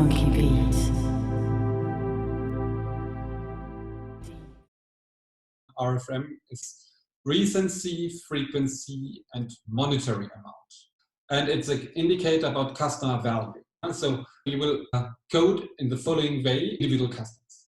funky beat. RFM is recency, frequency, and monetary amount. And it's an indicator about customer value. And so you will code in the following way individual customers.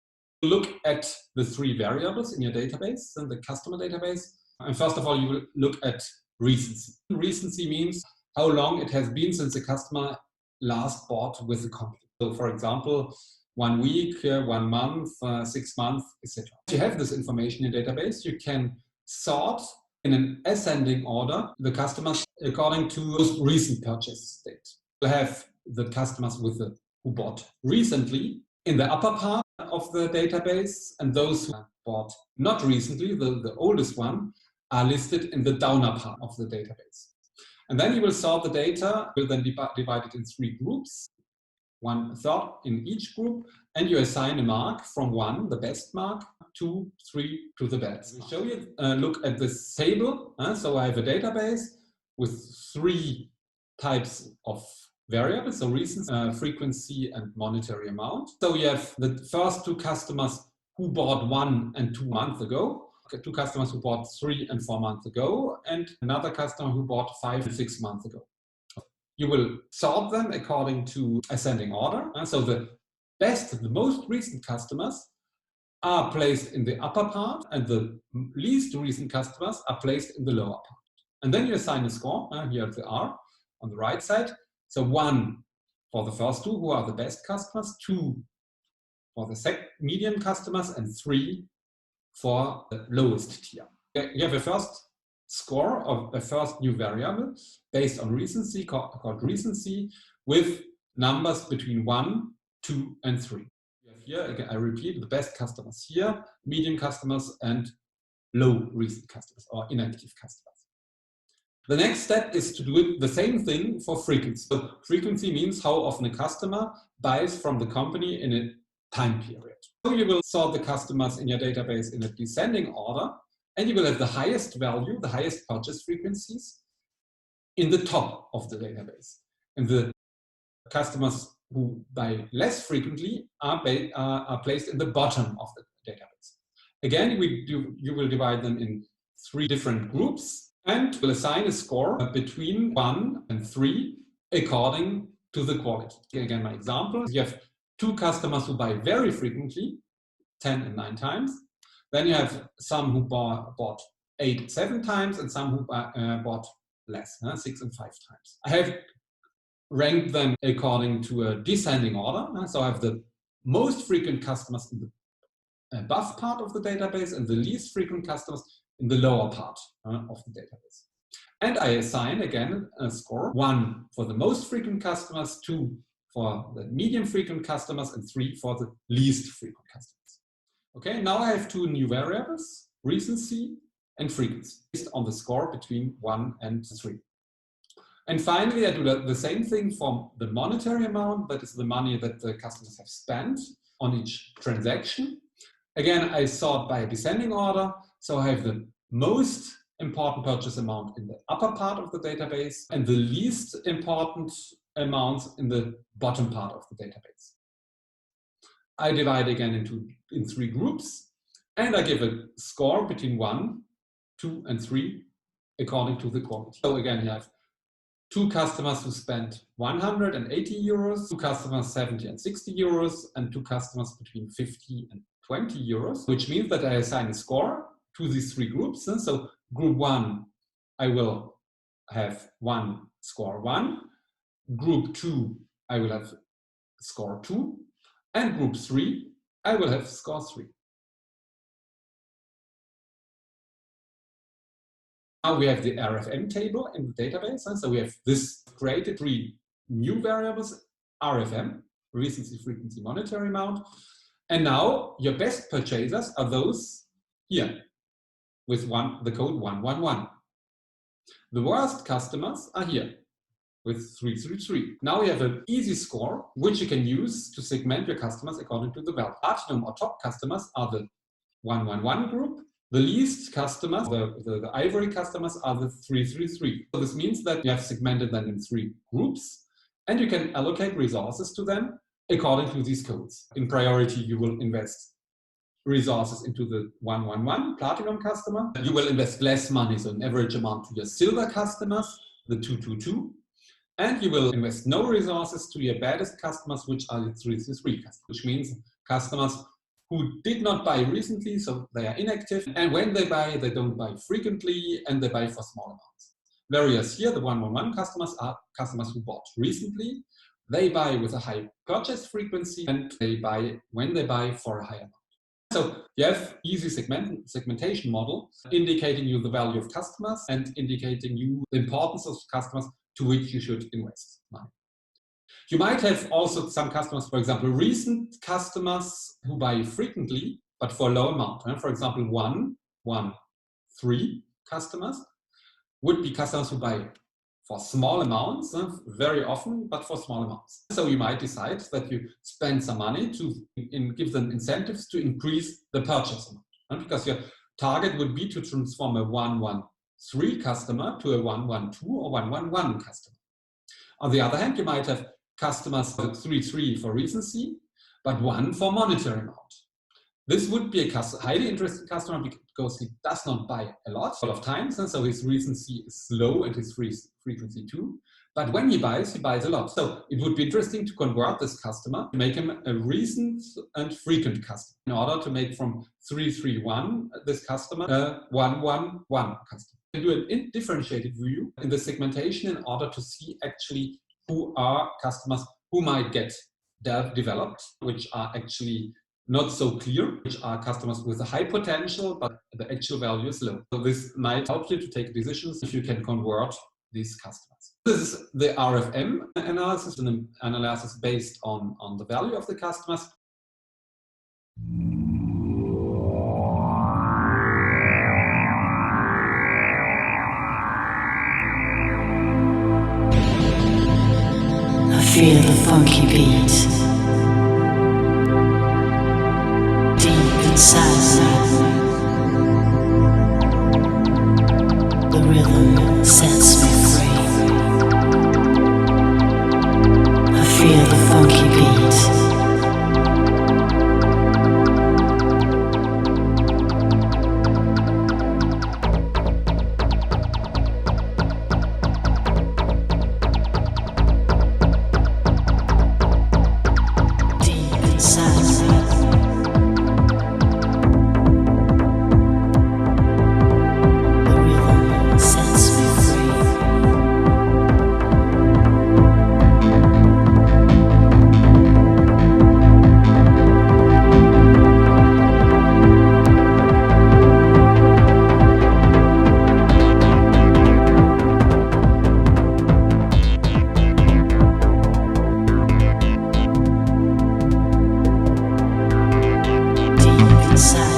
Look at the three variables in your database, in the customer database. And first of all, you will look at recency. Recency means how long it has been since the customer last bought with the company. So for example, 1 week, 1 month, 6 months, etc. If you have this information in your database, you can sort in an ascending order the customers according to most recent purchase date. You have the customers who bought recently in the upper part of the database, and those who bought not recently, the oldest one, are listed in the downer part of the database. And then you will sort the data, will then divide it in 3 groups, 1/3 in each group, and you assign a mark from 1, the best mark, 2, 3 to the best. I'll show you, look at this table. So I have a database with 3 types of variables, so recency, frequency, and monetary amount. So you have the first 2 customers who bought 1 and 2 months ago, 2 customers who bought 3 and 4 months ago, and another customer who bought 5 and 6 months ago. You will sort them according to ascending order. So the best, the most recent customers are placed in the upper part, and the least recent customers are placed in the lower part. And then you assign a score, here at the R on the right side. So 1 for the first 2 who are the best customers, 2 for the medium customers, and 3 for the lowest tier. You have a first score of a first new variable based on recency, called recency, with numbers between 1, 2, and 3. You have here, again, I repeat, the best customers here, medium customers, and low recent customers, or inactive customers. The next step is to do the same thing for frequency. So frequency means how often a customer buys from the company in a time period. So you will sort the customers in your database in a descending order, and you will have the highest value, the highest purchase frequencies in the top of the database. And the customers who buy less frequently are placed in the bottom of the database. Again, you will divide them in 3 different groups and will assign a score between 1 and 3 according to the quality. Again, my example, you have 2 customers who buy very frequently, 10 and 9 times. Then you have some who bought 8, 7 times, and some who bought less, 6 and 5 times. I have ranked them according to a descending order. So I have the most frequent customers in the above part of the database and the least frequent customers in the lower part of the database. And I assign, again, a score, 1 for the most frequent customers, 2 for the medium frequent customers, and 3 for the least frequent customers. Okay, now I have 2 new variables, recency and frequency, based on the score between 1 and 3. And finally, I do the same thing for the monetary amount, that is the money that the customers have spent on each transaction. Again, I sort by a descending order, so I have the most important purchase amount in the upper part of the database and the least important amounts in the bottom part of the database. I divide again in 3 groups, and I give a score between 1, 2, and 3 according to the quality. So again, you have 2 customers who spent 180 euros, 2 customers 70 and 60 euros, and 2 customers between 50 and 20 euros, which means that I assign a score to these 3 groups. So group 1, I will have score 1. Group 2, I will have score 2. And group 3, I will have score 3. Now we have the RFM table in the database. So we have created 3 new variables, RFM, recency, frequency, monetary amount. And now your best purchasers are those here with the code 111. The worst customers are here with 333. Now you have an easy score, which you can use to segment your customers according to the value. Platinum or top customers are the 111 group. The least customers, the ivory customers, are the 333. So this means that you have segmented them in 3 groups, and you can allocate resources to them according to these codes. In priority, you will invest resources into the 111 platinum customer. You will invest less money, so an average amount, to your silver customers, the 222. And you will invest no resources to your baddest customers, which are the 333 customers, which means customers who did not buy recently, so they are inactive. And when they buy, they don't buy frequently, and they buy for small amounts. Whereas here, the 111 customers are customers who bought recently. They buy with a high purchase frequency, and they buy when they buy for a higher amount. So you have easy segmentation model indicating you the value of customers and indicating you the importance of customers to which you should invest money. You might have also some customers, for example, recent customers who buy frequently, but for a low amount. For example, 3 customers would be customers who buy for small amounts, very often, but for small amounts. So you might decide that you spend some money to give them incentives to increase the purchase amount. Because your target would be to transform a 113 customer to a 112 or 111 customer. On the other hand, you might have customers 33 for recency, but 1 for monetary amount. This would be a highly interesting customer because he does not buy a lot of times, and so his recency is low and his frequency too. But when he buys a lot. So it would be interesting to convert this customer, to make him a recent and frequent customer, in order to make from 331 this customer a 111 customer. And do a differentiated view in the segmentation in order to see actually who are customers who might get developed, which are actually not so clear, which are customers with a high potential, but the actual value is low. So this might help you to take decisions if you can convert these customers. This is the RFM analysis, an analysis based on the value of the customers. I feel the funky beat inside. The rhythm sets me free. I feel the funky beat. Deep inside. Inside.